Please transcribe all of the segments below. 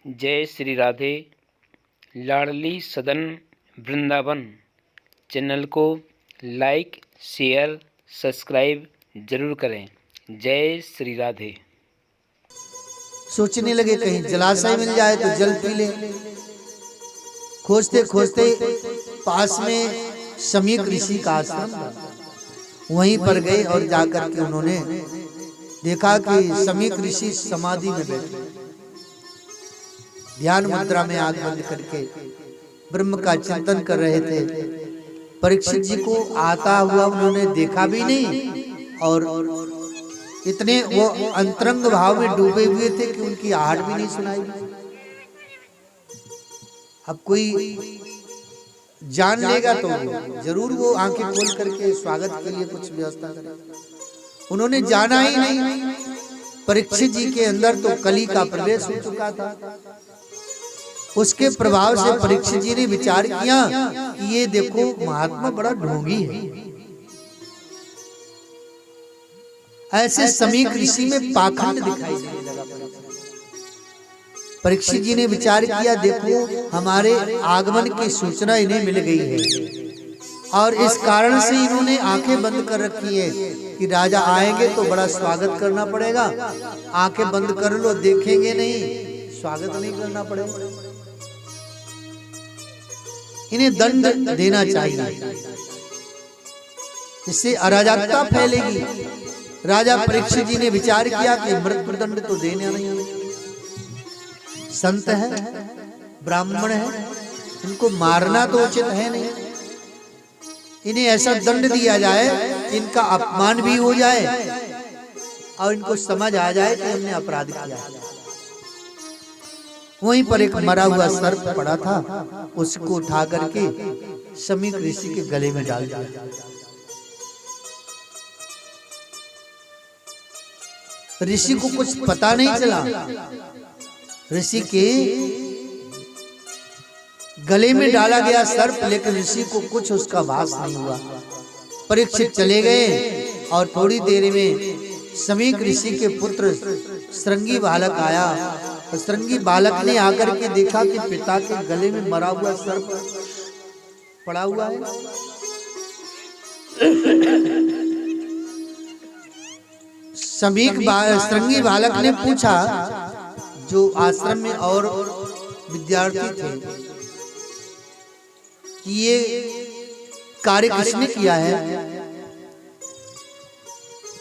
जय श्री राधे। लाडली सदन वृंदावन चैनल को लाइक शेयर सब्सक्राइब जरूर करें। जय श्री राधे। सोचने लगे कहीं जलाशय मिल जाए तो जल पी ले। खोजते खोजते पास में समीक ऋषि का आश्रम था, वहीं पर गए और जाकर के उन्होंने देखा कि समीक ऋषि समाधि में बैठे ध्यान मुद्रा में आंख बंद करके ब्रह्म का चिंतन कर रहे थे। परीक्षित जी को आता हुआ उन्होंने देखा भी नहीं और इतने वो अंतरंग भाव में डूबे हुए थे कि उनकी आहट भी नहीं सुनाई। अब कोई जान लेगा तो जरूर वो आंखें खोल करके स्वागत के लिए कुछ व्यवस्था करे। उन्होंने जाना ही नहीं। परीक्षित जी के अंदर तो कली का प्रवेश हो चुका था। उसके प्रभाव से परीक्षित जी ने विचार किया कि ये देखो महात्मा बड़ा ढोंगी है। ऐसे समीक ऋषि में पाखंड दिखाई देने लगा। परीक्षित जी ने विचार किया, देखो हमारे आगमन की सूचना इन्हें मिल गई है और इस कारण से इन्होंने आंखें बंद कर रखी है कि राजा आएंगे तो बड़ा स्वागत करना पड़ेगा। आंखें बंद कर लो, देखेंगे नहीं, स्वागत नहीं करना पड़ेगा। इन्हें दंड देना चाहिए, इससे अराजकता फैलेगी। राजा परीक्षित जी ने विचार किया कि मृत्युदंड तो देना नहीं, संत है, ब्राह्मण है, इनको मारना तो उचित है नहीं। इन्हें ऐसा दंड दिया जाए कि इनका अपमान भी हो जाए और इनको समझ आ जाए कि हमने अपराध किया। वहीं पर एक मरा हुआ सर्प पड़ा था, उसको उठा करके समीक ऋषि के गले में डाल दिया। ऋषि को कुछ पता नहीं चला। ऋषि के गले में डाला गया सर्प, लेकिन ऋषि को कुछ उसका भास नहीं हुआ। परीक्षित चले गए और थोड़ी देर में समीक ऋषि के पुत्र श्रृंगी बालक आया। श्रृंगी बालक ने आकर के देखा कि पिता के गले में मरा हुआ सर्प पड़ा हुआ है। श्रृंगी बालक ने पूछा, जो आश्रम में और विद्यार्थी थे, कि ये कार्य किसने किया है?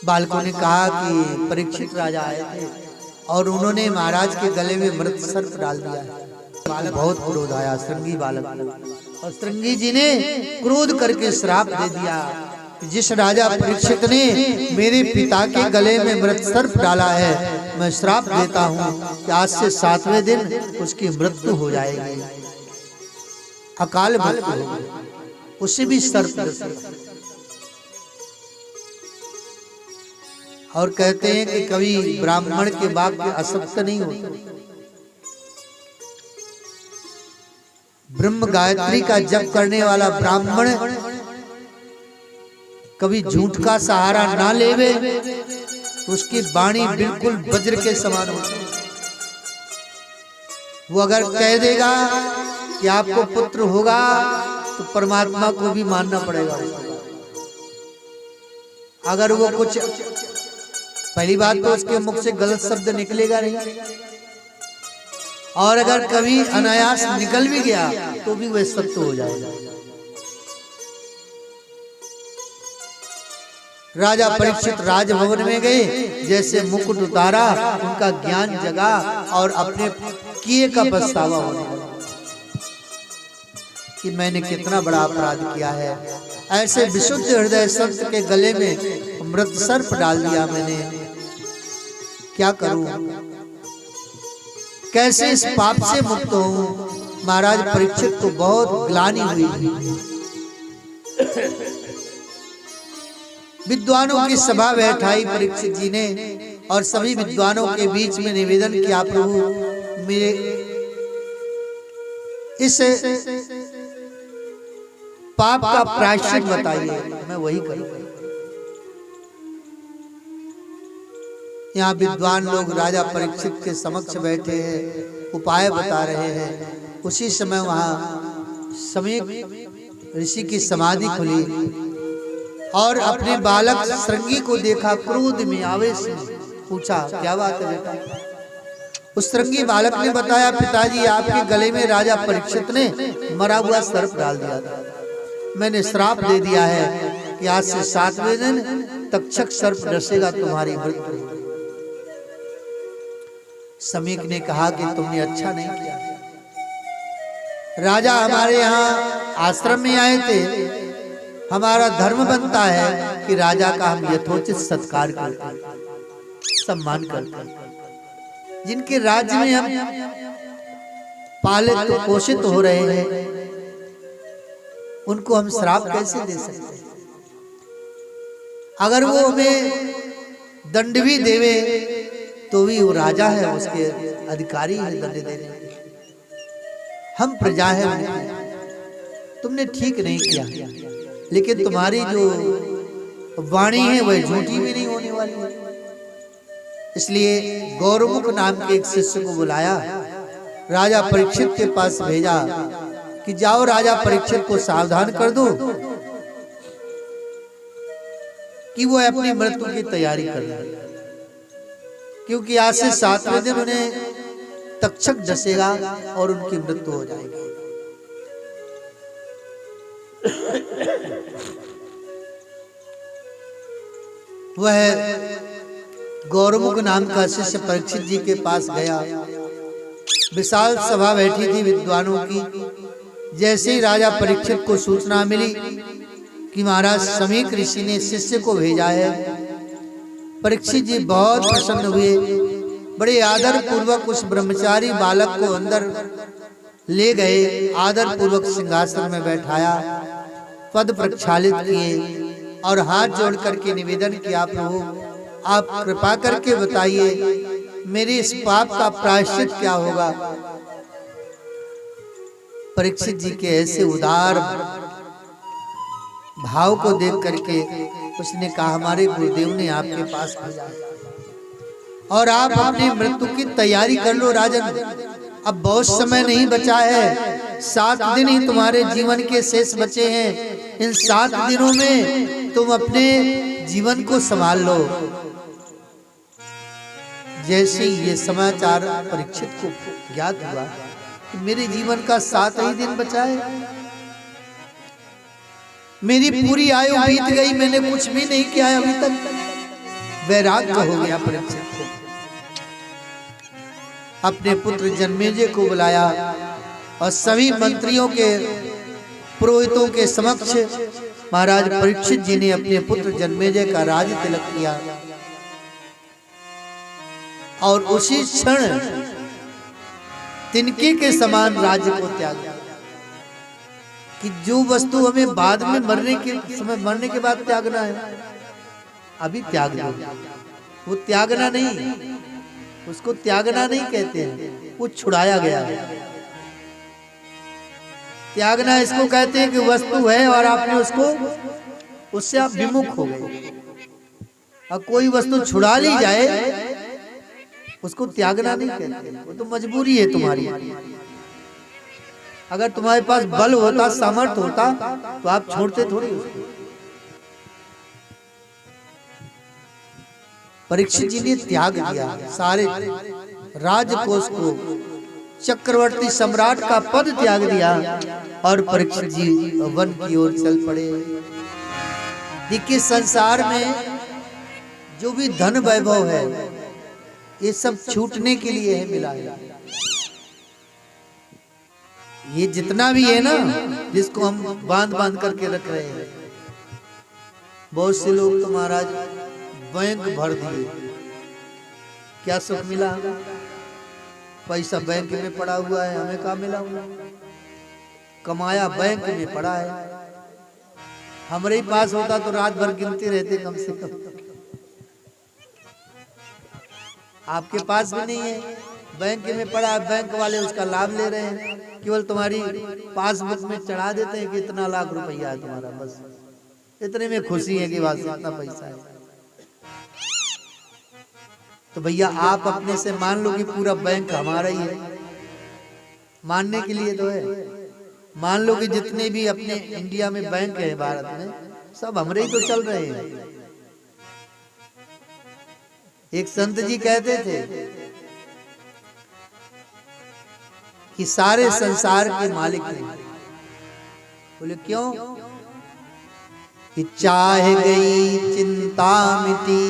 बालकों ने कहा कि परीक्षित राजा आए थे और उन्होंने महाराज के गले में मृत सर्प डाल दिया है। बालक बहुत क्रोध आया श्रृंगी बालक को, और श्रृंगी जी ने क्रोध करके श्राप दे दिया, जिस राजा परीक्षित ने मेरे पिता के गले में मृत सर्प डाला है, मैं श्राप देता हूँ कि आज से 7वें दिन उसकी मृत्यु हो जाएगी, अकाल मृत्यु होगी। उसे भी सर्प और कहते हैं कि कभी ब्राह्मण के वाक्य असत्य नहीं होते। ब्रह्म गायत्री का जप करने वाला ब्राह्मण कभी झूठ का सहारा ना लेवे, उसकी वाणी बिल्कुल वज्र के समान होती है। वो अगर कह देगा कि आपको पुत्र होगा तो परमात्मा को भी मानना पड़ेगा। अगर वो कुछ, पहली बात तो उसके मुख से गलत शब्द निकलेगा नहीं, और अगर कभी अनायास निकल भी गया तो भी वह सत्य हो जाएगा। राजा परीक्षित राजभवन में गए, जैसे मुकुट उतारा उनका ज्ञान जगा और अपने किए का पछतावा होने लगा कि मैंने कितना बड़ा अपराध किया है। ऐसे विशुद्ध हृदय संत के गले में मृत सर्प डाल दिया मैंने, क्या करूं, कैसे इस पाप से मुक्त हूं। महाराज परीक्षित को बहुत ग्लानि हुई। विद्वानों की सभा बैठाई परीक्षित जी ने और सभी विद्वानों के बीच में निवेदन किया, प्रभु मेरे इस पाप का प्रायश्चित बताइए, मैं वही करूं। यहाँ विद्वान लोग राजा परीक्षित के समक्ष बैठे हैं, उपाय बता रहे हैं। उसी समय वहाँ समीक ऋषि की समाधि खुली और अपने बालक श्रृंगी को देखा, क्रोध में आवेश में पूछा, क्या बात है बेटा? उस श्रृंगी बालक ने बताया, पिताजी आपके गले में राजा परीक्षित ने मरा हुआ सर्प डाल दिया था। मैंने श्राप दे दिया है कि आज से 7वें दिन तक्षक सर्प डसेगा, तुम्हारी मृत्यु। समीक ने कहा कि तुमने अच्छा नहीं किया। राजा हमारे यहाँ आश्रम में आए थे, हमारा धर्म बनता है कि राजा का हम यथोचित सत्कार करते, सम्मान करते। जिनके राज्य में हम पालित पोषित हो रहे हैं, उनको हम श्राप कैसे दे सकते हैं? अगर वो हमें दंड भी देवे तो भी वो राजा है, उसके अधिकारी है दंड देने के। हम प्रजा है उनकी। तुमने ठीक नहीं किया, लेकिन तुम्हारी जो वाणी है वह झूठी भी नहीं होने वाली है। इसलिए गौरमुख नाम के एक शिष्य को बुलाया, राजा परीक्षित के पास भेजा कि जाओ राजा परीक्षित को सावधान कर दो कि वो अपनी मृत्यु की तैयारी कर ले, क्योंकि आज से 7वें दिन उन्हें तक्षक डसेगा और उनकी मृत्यु हो जाएगी। वह गौरमुख नाम का शिष्य परीक्षित जी के पास गया। विशाल सभा बैठी थी विद्वानों की। जैसे ही राजा परीक्षित को सूचना मिली कि महाराज समीक ऋषि ने शिष्य को भेजा है, परीक्षित जी बहुत प्रसन्न हुए। बड़े आदर पूर्वक उस ब्रह्मचारी बालक को अंदर ले गए, आदर पूर्वक सिंहासन में बैठाया, पद प्रक्षालित किए और हाथ जोड़ करके निवेदन किया, प्रभु आप कृपा करके बताइए मेरे इस पाप का प्रायश्चित क्या होगा। परीक्षित जी के ऐसे उदार भाव को देख करके उसने कहा, हमारे गुरुदेव ने आपके पास भेजा और आप अपनी मृत्यु की तैयारी कर लो राजन। अब बहुत समय नहीं बचा है, 7 दिन ही तुम्हारे जीवन के शेष बचे हैं। इन 7 दिनों में तुम अपने जीवन को संभाल लो। जैसे ये समाचार परीक्षित को ज्ञात हुआ कि मेरे जीवन का 7 ही दिन बचा है, मेरी पूरी आयु बीत गई, मैंने कुछ भी नहीं किया है अभी तक। वैराग्य हो गया परीक्षित को। अपने पुत्र जन्मेजय को बुलाया और सभी मंत्रियों के पुरोहितों के समक्ष महाराज परीक्षित जी ने अपने पुत्र जन्मेजय का राज तिलक किया और उसी क्षण तिनके के समान राज्य को त्याग दिया। कि जो वस्तु हमें बाद में मरने के बाद त्यागना है, अभी त्याग दो। वो त्यागना नहीं, उसको त्यागना नहीं कहते हैं, वो छुड़ाया गया है। त्यागना इसको कहते हैं कि वस्तु है और आपने उसको, उससे आप विमुख हो गए। अब कोई वस्तु छुड़ा ली जाए उसको त्यागना नहीं कहते, वो तो मजबूरी है तुम्हारी। अगर तुम्हारे पास बल होता, सामर्थ्य होता तो आप छोड़ते थोड़ी उसको। परीक्षित जी ने त्याग दिया सारे राजकोष को, चक्रवर्ती सम्राट का पद त्याग दिया और परीक्षित जी वन की ओर चल पड़े। देखिए संसार में जो भी धन वैभव है ये सब छूटने के लिए है मिला है। ये जितना भी है ना जिसको हम बांध बांध करके रख रहे हैं, बहुत से लोग तो महाराज बैंक भर दिए, क्या सुख मिला? पैसा बैंक में पड़ा हुआ है, हमें कहाँ मिला हुआ? कमाया बैंक में पड़ा है। हमारे पास होता तो रात भर गिनते रहते कम से कम। आपके पास भी नहीं है, बैंक में पड़ा है, बैंक वाले उसका लाभ ले रहे हैं। केवल तुम्हारी पासबुक में चढ़ा देते हैं कि इतना लाख रुपया है तुम्हारा, बस इतने में खुशी है कि वास्तव इतना पैसा है। तो भैया आप अपने से मान लो कि पूरा बैंक हमारा ही है, मानने के लिए तो है। मान लो कि जितने भी अपने इंडिया में बैंक है भारत में, सब हमरे ही तो चल रहे हैं। एक संत जी कहते थे कि सारे संसार के मालिक हैं। बोले क्यों? कि चाह गई चिंता मिटी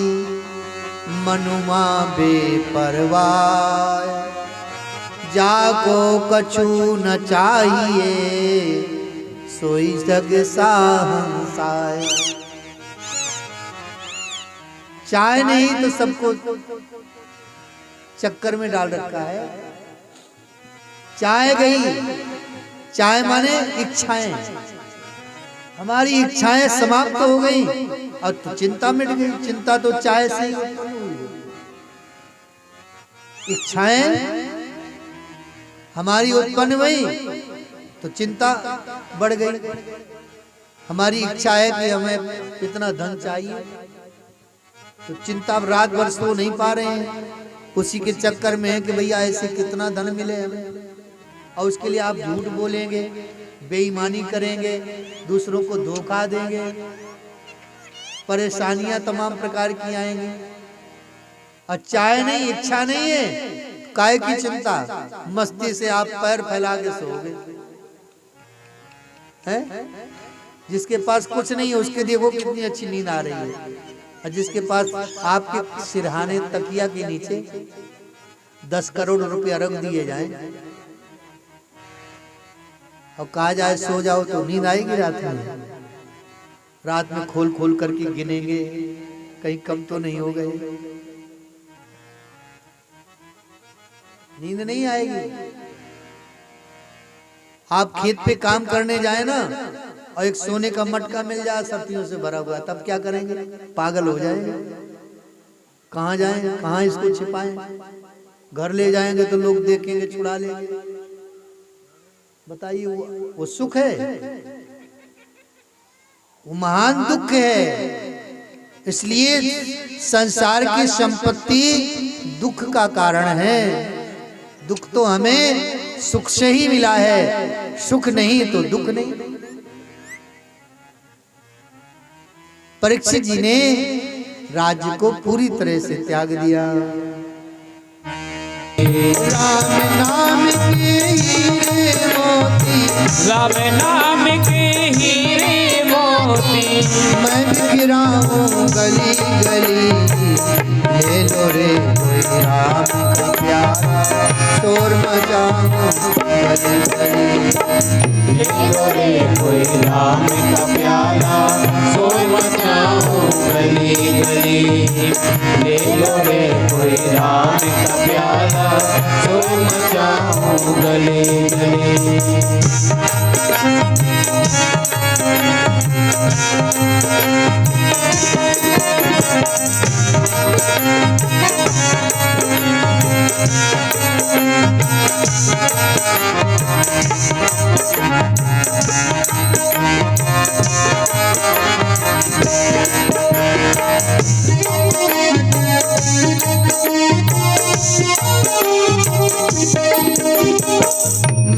मनुमा बेपरवाह, जाको कछु न चाहिए सोई जग साहंसाय। चाय नहीं तो सबको चक्कर में डाल रखा है। चाय गई, चाय माने इच्छाएं, हमारी इच्छाएं समाप्त हो गई और तो चिंता मिट गई। चिंता तो चाय से ही उत्पन्न हुई। इच्छाएं हमारी उत्पन्न हुई तो चिंता बढ़ गई। हमारी इच्छा है कि हमें इतना धन चाहिए, तो चिंता रात भर सो नहीं पा रहे हैं, उसी के चक्कर में है कि भैया ऐसे कितना धन मिले हमें। और उसके लिए आप झूठ बोलेंगे, बेईमानी करेंगे, दूसरों को धोखा देंगे, परेशानियां तमाम प्रकार की आएंगी। और चाय नहीं, इच्छा नहीं है, काय की चिंता? मस्ती से आप पैर फैला के सोओगे। हैं? जिसके पास कुछ नहीं है उसके देखो कितनी अच्छी नींद आ रही है, और जिसके पास आपके सिरहाने तकिया के नीचे 10 करोड़ रुपया रख दिए जाएं और कहा जाए सो जाओ, तो नींद आएगी रात में? रात में खोल खोल करके गिनेंगे, कहीं कम तो नहीं हो गए, नींद नहीं आएगी। आप खेत पे काम करने जाए ना और एक सोने का मटका मिल जाए सब्जियों से भरा हुआ, तब क्या करेंगे? पागल हो जाएंगे। कहाँ जाएं, कहाँ इसको छिपाएं? घर ले जाएंगे तो लोग देखेंगे, छुड़ा लेंगे। बताइए वो सुख है? वो महान दुख है। इसलिए संसार की संपत्ति दुख का कारण है। दुख तो हमें सुख से ही मिला है, सुख नहीं तो दुख नहीं। परीक्षित जी ने राज्य को पूरी तरह से त्याग दिया। राम नाम के हीरे मोती, राम नाम के हीरे मोती, मैं गिराऊं गली गली, ले लो रे कोई राम का प्यारा, शोर मचाऊं गली गली। ले लो रे कोई राम का प्याला, शोर मचाऊं गली गली। ले लो रे कोई राम का प्याला, शोर मचाऊं गली गली।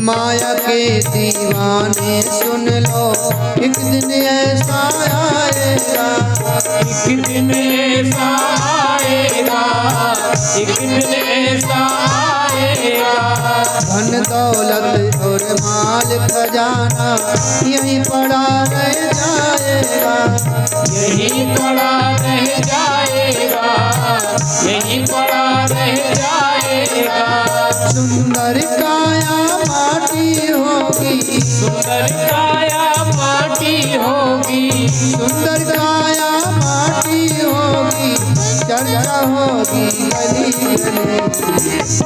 माया के दीवाने सुन लो, एक दिन ऐसा आएगा, एक दिन ऐसा आएगा, एक दिन ऐसा आएगा। धन दौलत और माल खजाना यहीं पड़ा रह जाएगा, यहीं पड़ा रह जाएगा, यहीं पड़ा रह जाएगा। सुंदर काया माटी होगी, सुंदर काया माटी होगी, सुंदर काया माटी होगी, चर्चा होगी गली गली।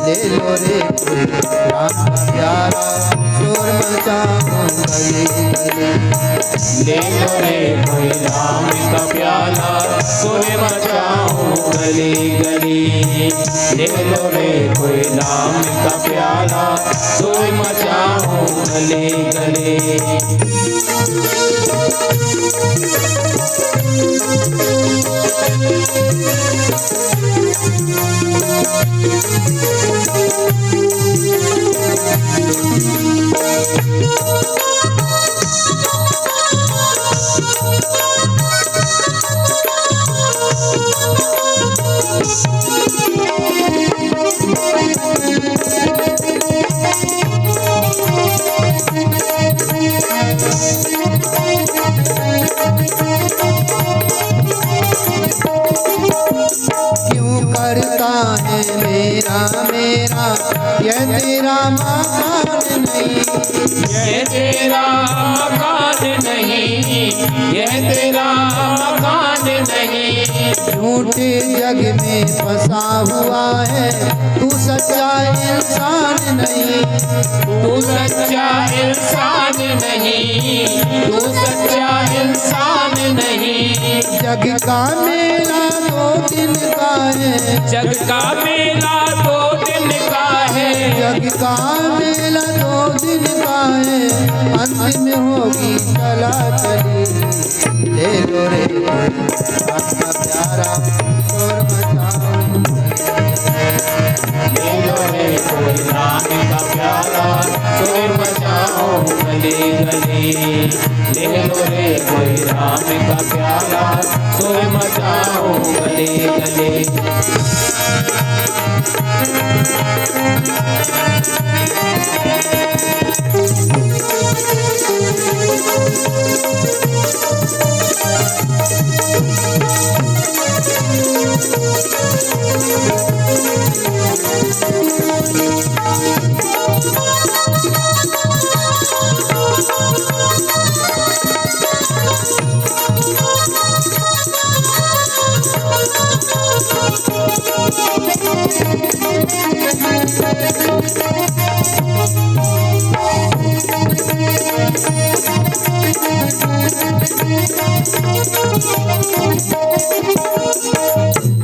ले लो रे कोई राम का प्यारा, शोर मचाऊं गली गली। ले लो रे कोई राम का प्याला, शोर मचाऊं गली गली। ले लो रे कोई राम का प्याला, शोर मचाऊं गली गली। क्यों करता है मेरा मेरा ये तेरा मकान नहीं, ये तेरा मकान नहीं, ये तेरा मकान नहीं। झूठे जग में फंसा हुआ है, तू सच्चा इंसान नहीं, तू सच्चा इंसान नहीं, तू सच्चा इंसान नहीं। जग का मेला दो दिन का है, जग का मेला 2 दिन का है, जग का मेला 2 दिन का है, अंतिम होगी चला चली। ले लो रे अपना प्यारा शोर मचाओ, ले लो रे कोई राम का प्यारा शोर मचाओ गली गली। ले लो रे कोई राम का प्यारा शोर मचाओ गली गली।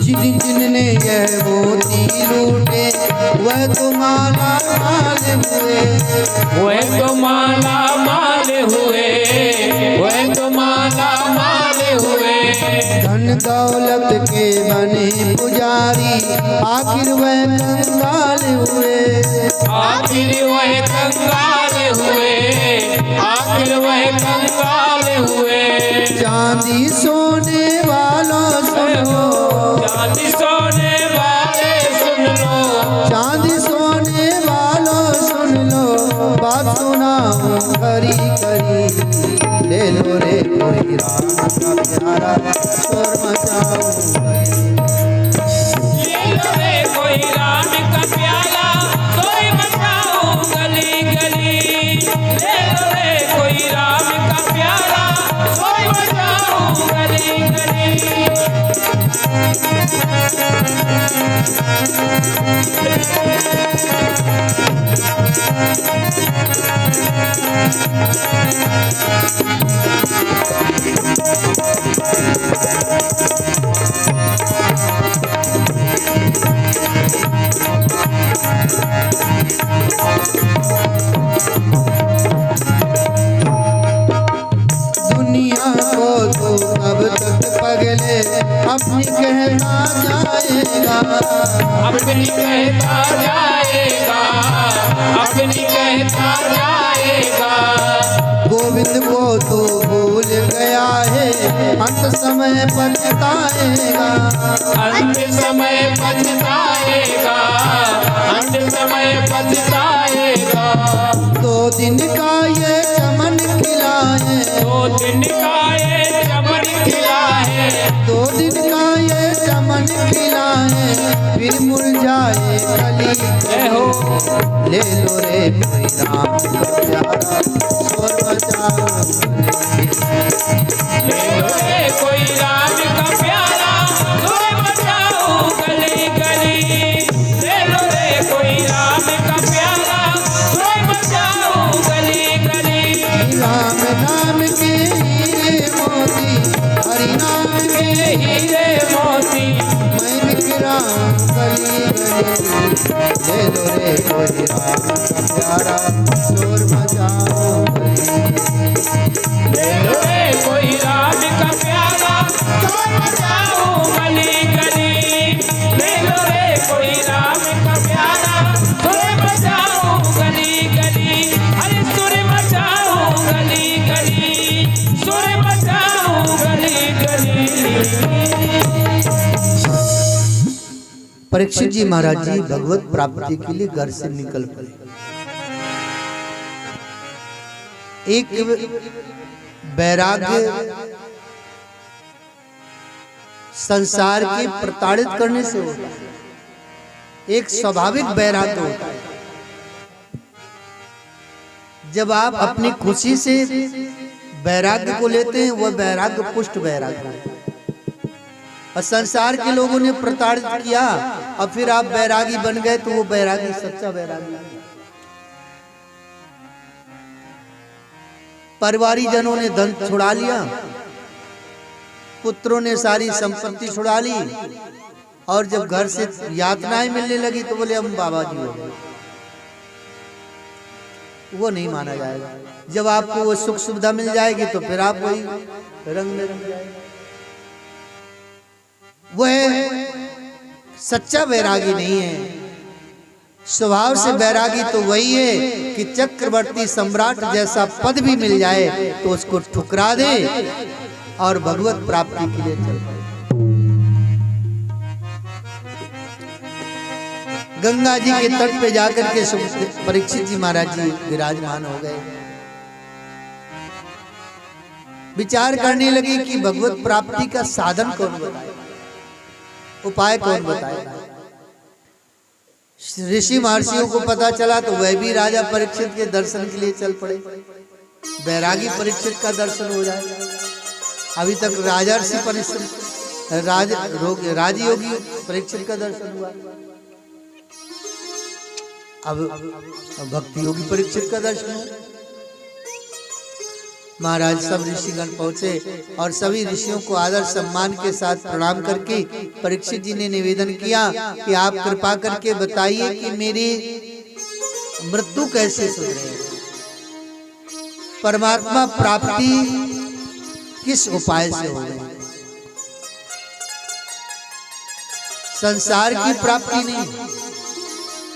जिन जिनने यह मोती लूटे वह तो माला माल हुए, वह तो माला माल हुए, वह तो माला माल हुए। धन दौलत के बने पुजारी आखिर वह कंगाल हुए, आखिर वह कंगाल हुए, आखिर वह कंगाल हुए। चांदी सोने वालों सुनो, चांदी सोने वाले सुन लो, चांदी सोने वालों सुन लो, बात सुनाऊं खरी खरी। ले लो रे कोई राम का प्यारा शोर मचाओ, ले लो रे कोई राम का प्याला शोर मचाओ गली गली। ले लो रे कोई राम का प्याला शोर मचाओ गली गली। दुनिया को तो अब तक पगले अपनी कहना जाएगा, अपनी कहता जाएगा, अपनी कहता जाएगा। गोविंद को तो भूल गया है, अंत समय पछताएगा, अंत समय पछताएगा, अंत समय पछताएगा। 2 दिन का ये चमन खिला है, 2 दिन का ये चमन खिला है, 2 दिन का ये चमन खिला है, फिर मुरझाए कली। जय हो। ले लो रे कोई राम का प्यारा शोर मचाओ, ले लो रे कोई राम का प्यारा शोर मचाओ गली गली। ले लो रे कोई राम का प्यारा शोर मचाओ गली गली। राम नाम के हीरे मोती, हरि नाम के हीरे मोती मैं बिखरा गली गली। ले लो रे कोई राम का प्यारा शोर मचाओ गली। ले लो रे कोई राम का प्यारा शोर मचाओ गली गली। ले लो रे परीक्षित जी महाराज जी भगवत प्राप्ति के लिए घर से निकल पड़े। एक वैराग्य संसार के प्रताड़ित करने से होता है, एक स्वाभाविक वैराग्य होता है। जब आप अपनी खुशी से वैराग्य को लेते हैं, वह वैराग्य पुष्ट वैराग्य है। और संसार के लोगों ने प्रताड़ित किया और फिर आप वैरागी बन गए, तो वो वैरागी सच्चा वैरागी है। परिवारी जनों ने धन छुड़ा लिया, पुत्रों ने सारी संपत्ति छुड़ा ली, और जब घर से यातनाएं मिलने लगी तो बोले हम बाबा जी हो गए। वो नहीं माना जाएगा। जब आपको वो सुख सुविधा मिल जाएगी तो फिर आप वही रंग में रंग जाएगा। वह सच्चा वैरागी नहीं है। स्वभाव से वैरागी तो वही है कि चक्रवर्ती सम्राट जैसा पद भी मिल जाए तो उसको ठुकरा दे और भगवत प्राप्ति के लिए चल पड़े। गंगा जी के तट पे जाकर के परीक्षित जी महाराज जी विराजमान हो गए। विचार करने लगे कि भगवत प्राप्ति का साधन कौन बताएगा, उपाय कौन बताएगा। ऋषि महर्षियों को पता चला तो वह भी राजा परीक्षित के दर्शन के लिए चल पड़े। वैरागी परीक्षित का दर्शन हो जाएगा। अभी तक राजर्षि परीक्षित राजयोगी परीक्षित का दर्शन हुआ, अब भक्ति योगी परीक्षित का दर्शन हुआ। महाराज सब ऋषिगण पहुंचे और सभी ऋषियों को आदर सम्मान के साथ प्रणाम करके परीक्षित जी ने निवेदन किया कि आप कृपा करके बताइए कि मेरी मृत्यु कैसे सुधरे, परमात्मा प्राप्ति किस उपाय से हो गई। संसार की प्राप्ति नहीं,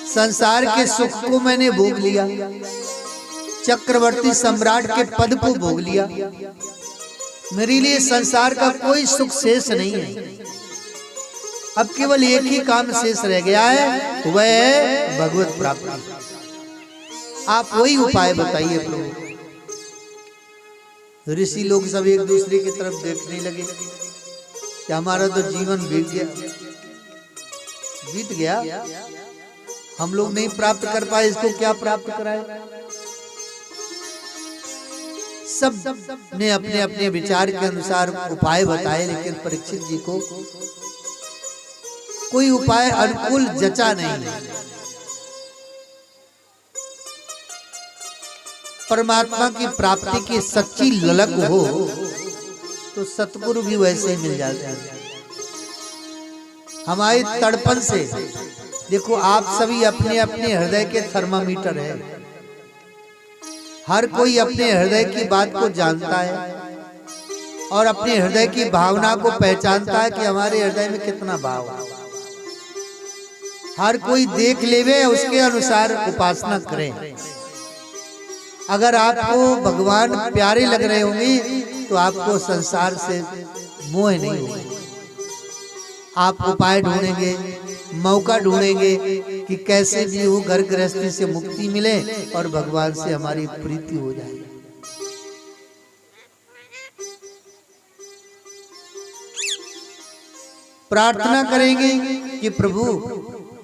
संसार के सुख को मैंने भोग लिया, चक्रवर्ती सम्राट के पद को भोग लिया, मेरे लिए संसार का कोई सुख शेष नहीं है। अब केवल एक ही काम शेष रह गया है, वह है भगवत प्राप्ति। आप वही उपाय बताइए प्रभु। ऋषि लोग सब एक दूसरे की तरफ देखने लगे कि हमारा तो जीवन बीत गया, हम लोग नहीं प्राप्त कर पाए, इसको क्या प्राप्त कराए। सब ने अपने अपने विचार के अनुसार उपाय बताए, लेकिन परीक्षित जी को कोई उपाय अनुकूल जचा नहीं। परमात्मा की प्राप्ति की सच्ची ललक हो तो सतगुरु भी वैसे ही मिल जाते हैं। हमारे तड़पन से देखो, आप सभी अपने अपने हृदय के थर्मामीटर हैं। हर कोई अपने हृदय की बात को जानता है और अपने हृदय की भावना को पहचानता है कि हमारे हृदय में कितना भाव है। हर कोई देख लेवे, उसके अनुसार उपासना करें। अगर आपको भगवान प्यारे लग रहे होंगे तो आपको संसार से मोह नहीं होगा। आप उपाय ढूंढेंगे, मौका ढूंढेंगे कि कैसे भी वो घर गृहस्थी से मुक्ति मिले और भगवान से हमारी प्रीति हो जाए। प्रार्थना करेंगे कि प्रभु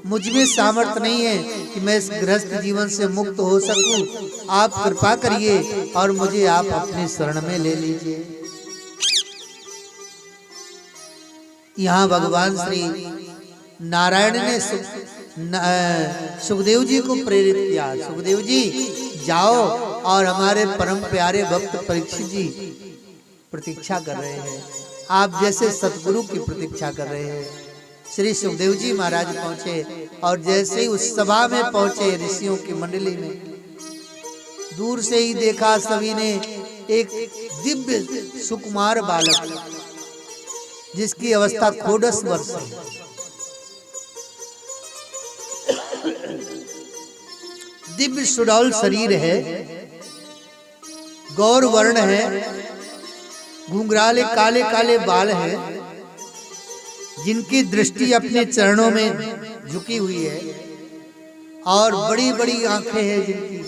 मुझ में सामर्थ्य नहीं है कि मैं इस गृहस्थ जीवन से मुक्त हो सकूं, आप कृपा करिए और मुझे आप अपने शरण में ले लीजिए। यहाँ भगवान श्री नारायण ने सुखदेव जी को प्रेरित किया। सुखदेव जी जाओ और हमारे परम प्यारे भक्त परीक्षित जी प्रतीक्षा कर रहे हैं, आप जैसे सतगुरु की प्रतीक्षा कर रहे हैं। श्री सुखदेव जी महाराज पहुंचे और जैसे ही उस सभा में पहुंचे ऋषियों की मंडली में, दूर से ही देखा सभी ने एक दिव्य सुकुमार बालक जिसकी अवस्था 14 वर्ष है, दिव्य सुडौल शरीर है, गौर वर्ण है, घुंघराले काले काले बाल हैं, जिनकी दृष्टि अपने चरणों में झुकी हुई है और बड़ी बड़ी आंखें हैं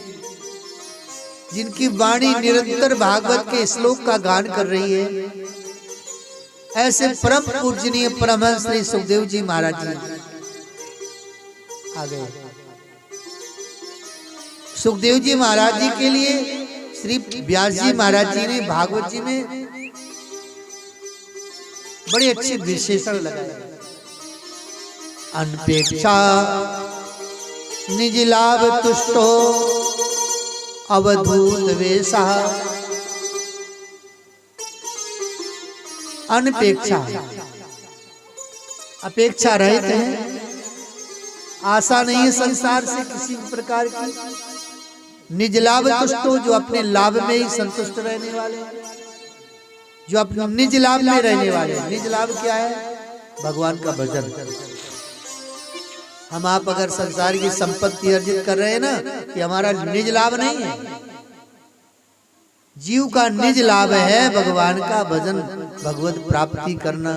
जिनकी वाणी निरंतर भागवत के श्लोक का गान कर रही है। ऐसे परम पूजनीय परमहंस श्री सुखदेव जी महाराज जी आ गए। सुखदेव जी महाराज जी के लिए श्री व्यास जी महाराज जी ने भागवत जी में बड़े अच्छे विशेषण लगाए। अनपेक्षा निज लाभ तुष्टो अवधूत वेशा। अनपेक्षा, अपेक्षा रहित है, आशा नहीं है संसार से किसी प्रकार की। निज लाभ तुष्टो, जो अपने लाभ में ही संतुष्ट रहने वाले, जो अपने निज लाभ में रहने वाले। निज लाभ क्या है? भगवान का भजन। हम आप अगर संसार की संपत्ति अर्जित कर रहे हैं ना, ये हमारा निज लाभ नहीं है। जीव का निज लाभ है भगवान का भजन, भगवत प्राप्ति करना।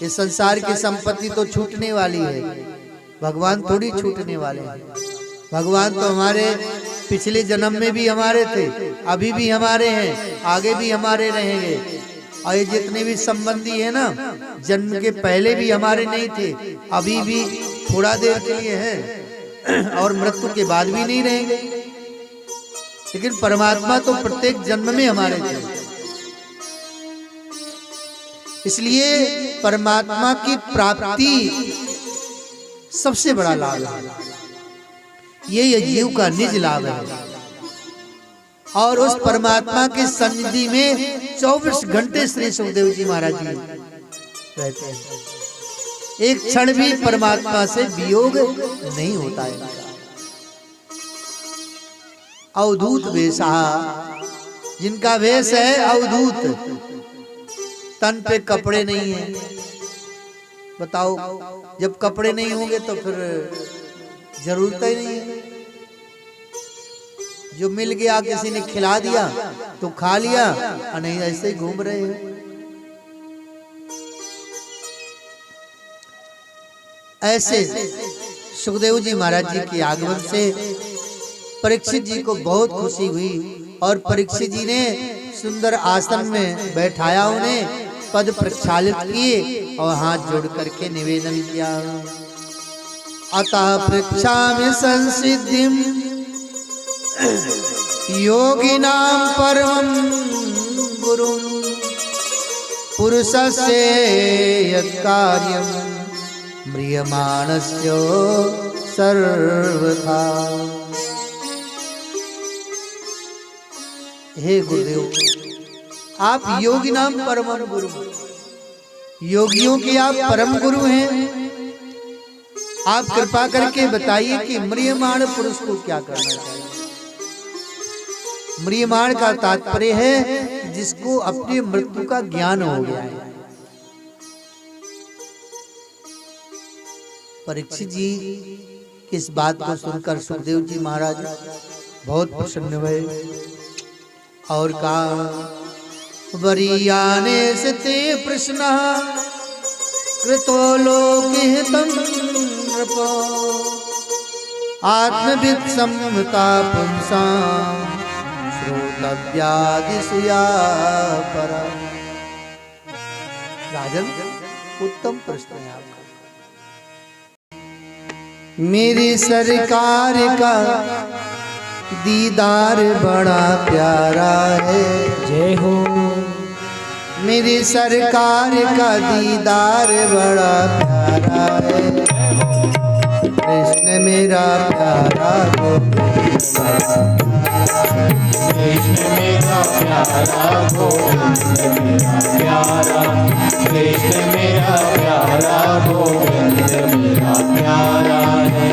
ये संसार की संपत्ति तो छूटने वाली है, भगवान थोड़ी छूटने वाले हैं। भगवान तो हमारे पिछले जन्म में भी हमारे थे, अभी भी हमारे हैं, आगे भी हमारे रहेंगे। और ये जितने भी संबंधी है ना, जन्म के पहले भी हमारे नहीं थे, अभी भी थोड़ा देर के लिए हैं और मृत्यु के बाद भी नहीं रहेंगे। लेकिन परमात्मा तो प्रत्येक जन्म में हमारे थे। इसलिए परमात्मा की प्राप्ति सबसे बड़ा लाभ है। ये जीव का निज लाभ है। और उस परमात्मा के सन्निधि में 24 घंटे श्री सुखदेव जी महाराज जी रहते हैं। एक क्षण भी परमात्मा से वियोग नहीं होता है। अवधूत वेशा, जिनका वेश है अवधूत, तन पे कपड़े नहीं है। बताओ, जब कपड़े नहीं होंगे तो फिर जरूरत ही नहीं है। जो मिल गया, किसी ने खिला दिया तो खा लिया, और नहीं ऐसे ही घूम रहे हैं। ऐसे सुखदेव जी महाराज जी के आगमन से परीक्षित जी को बहुत खुशी हुई और परीक्षित जी ने सुंदर आसन में बैठाया, उन्हें पद प्रक्षालित किए और हाथ जोड़ करके निवेदन किया। अतः पृच्छामि संसिद्धिं योगिनां परमं गुरुं पुरुषस्य यत्कार्यं म्रियमाणस्य सर्वथा। हे गुरुदेव, आप योगी नाम परम गुरु, योगियों के आप परम गुरु हैं। आप कृपा करके बताइए कि म्रियमाण पुरुष को क्या करना चाहिए। म्रियमाण का तात्पर्य है जिसको अपनी मृत्यु का ज्ञान हो गया है। परीक्षित जी की इस बात को सुनकर सुखदेव जी महाराज बहुत प्रसन्न हुए और कहा, वरीयाने से ते प्रश्न कृतो लोकहितं नृपो आत्मवित् सम्मता पुंसां श्रोतव्यादिषु या परा। राजन, उत्तम प्रश्न है आपका। मेरी सरकार का दीदार बड़ा प्यारा है। जय हो। मेरी सरकार का दीदार बड़ा प्यारा है। कृष्ण मेरा प्यारा गोविंद, कृष्ण मेरा प्यारा गोविंद मेरा प्यारा, कृष्ण मेरा प्यारा गोविंद मेरा प्यारा है।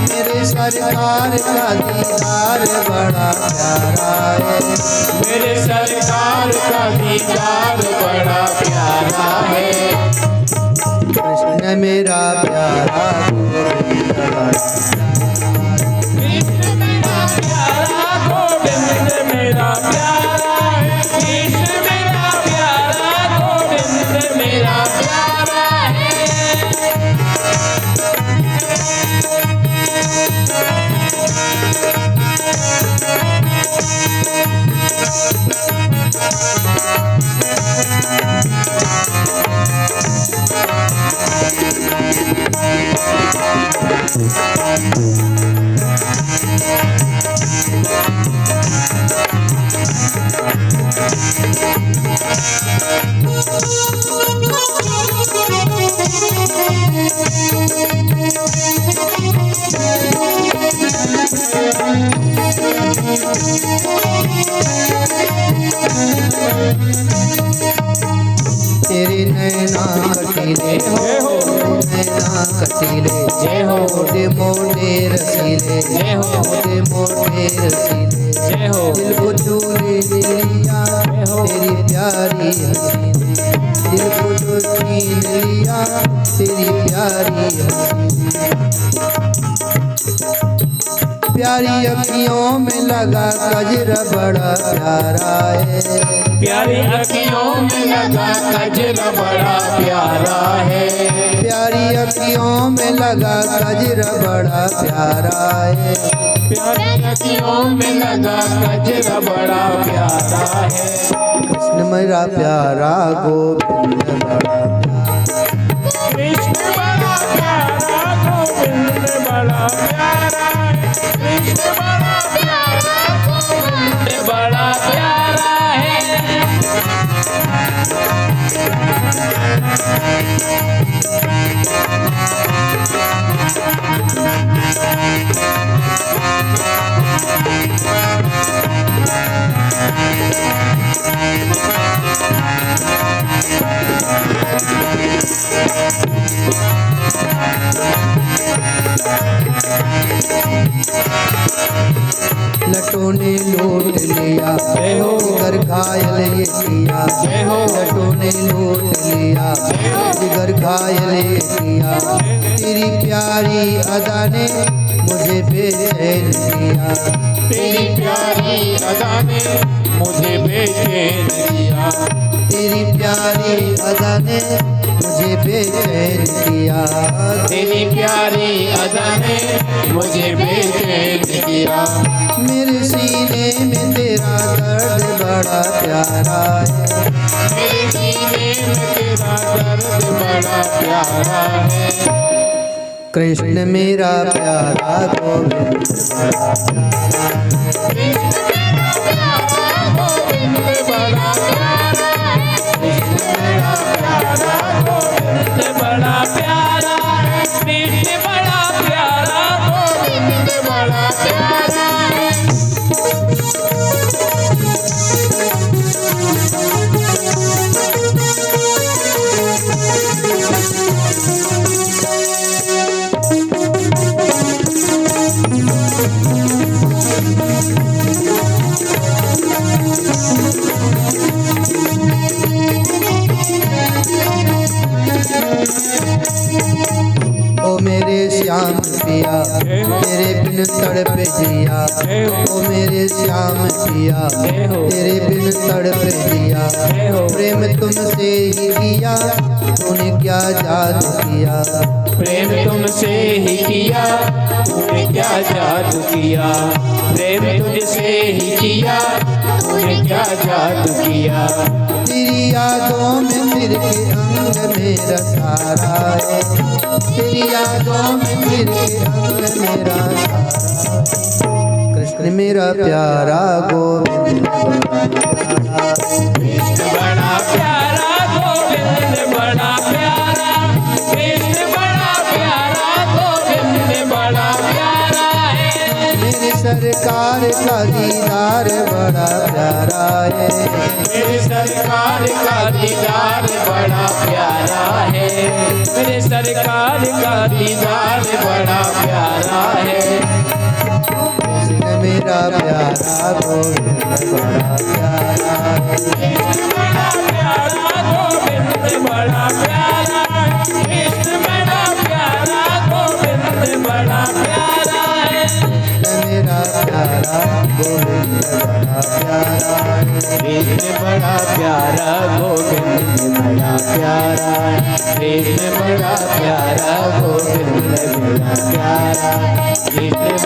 मेरे सरकार का दीदार बड़ा प्यारा है। मेरे सरकार का दीदार बड़ा प्यारा है। कृष्ण मेरा प्यारा गोविंद कृष्ण मेरा प्यारा गोविंद मेरा प्यारा है। कृष्ण मेरा प्यारा गोविंद मेरा प्यारा है। तेरे नैना कटीले हो, नैना कटीले जय हो मोटे मोटे रसीले जय हो मोटे मोटे रसीले जय हो दिल को चूले लिया तेरी प्यारी हसीने दिल को जो छीन लिया तेरी प्यारी हसीने प्यारी अखियों में लगा कजरा बड़ा प्यारा है प्यारी अखियों में लगा कजरा बड़ा प्यारा है प्यारी अखियों में लगा कजरा बड़ा प्यारा है प्यारी अखियों में लगा कजरा बड़ा प्यारा है कृष्ण मेरा प्यारा गोविंद बड़ा कृष्ण बड़ा प्यारा गोविंद बड़ा प्यारा है कृष्ण बड़ा प्यारा गोविंद बड़ा प्यारा है लटों ने लूट लिया जय हो जिगर घायल ये किया जय हो लटों ने लूट लिया जिगर घायल ये किया तेरी प्यारी अदा ने मुझे बेचैन किया तेरी प्यारी अदा ने मुझे बेचैन किया तेरी प्यारी अदा ने मुझे बेचैन किया तेरी प्यारी अदा ने मुझे बेचैन किया मेरे सीने में तेरा दर्द बड़ा प्यारा है मेरे सीने में तेरा दर्द बड़ा प्यारा है कृष्ण मेरा प्यारा गोविंद बड़ा प्यारा है गोविंद बड़ा प्यारा कृष्ण मेरा प्यारा गोविंद बड़ा प्यारा है कृष्ण बड़ा प्यारा गोविंद बड़ा प्यारा है ओ मेरे श्याम पिया तेरे बिन तड़प जिया ओ मेरे श्याम पिया तेरे बिन तड़प जिया प्रेम तुमसे ही किया तूने क्या जादू किया प्रेम तुमसे ही किया तूने क्या जादू किया प्रेम तुझसे ही किया तूने क्या जादू किया तेरी यादों में फिर के अंग मेरा सारा है तेरी यादों में फिर के अंग मेरा सारा कृष्ण मेरा प्यारा गोविंद बड़ा प्यारा कृष्ण बड़ा प्यारा गोविंद बड़ा प्यारा कृष्ण बड़ा प्यारा गोविंद बड़ा प्यारा है मेरी सरकार का दीदार बड़ा प्यारा है मेरे सरकार का दीदार बड़ा प्यारा है मेरे सरकार का दीदार बड़ा प्यारा है कृष्ण मेरा प्यारा गोविंद बड़ा प्यारा है कृष्ण बड़ा प्यारा गोविंद बड़ा प्यारा कृष्ण बड़ा प्यारा गोविंद बड़ा प्यारा है मेरा प्यारा गोविंद बड़ा प्यारा है कृष्ण बड़ा प्यारा गोविंद बड़ा प्यारा कृष्ण बड़ा प्यारा गोविंद बड़ा प्यारा कृष्ण